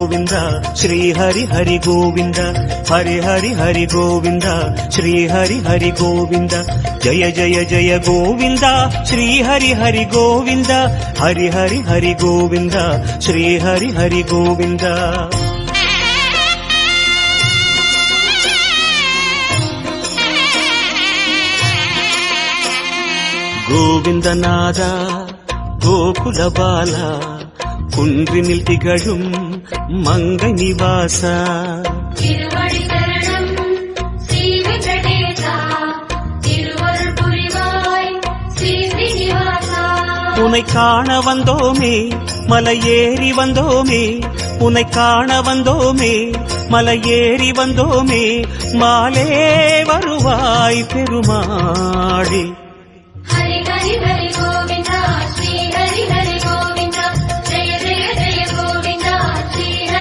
கோவிந்தா ஸ்ரீ ஹரி ஹரி கோவிந்தா ஹரி ஹரி ஹரி கோவிந்தா ஸ்ரீ ஹரி ஹரி கோவிந்தா ஜய ஜய ஜய கோவிந்தா ஸ்ரீ ஹரி ஹரி கோவிந்தா ஹரி ஹரி ஹரி கோவிந்தா ஸ்ரீ ஹரி ஹரி கோவிந்தா கோவிந்தநாதா கோகுல பாலா குன்றினில் திகழும் மங்கை நிவாசா திருவடி சரணம் ஸ்ரீ வெங்கடேசா திருவருள் புரிவாய் ஸ்ரீ ஸ்ரீனிவாசா உன்னை காண வந்தோமே மலையேறி வந்தோமே உன்னை காண வந்தோமே மலையேறி வந்தோமே மாலே வருவாய் பெருமாளே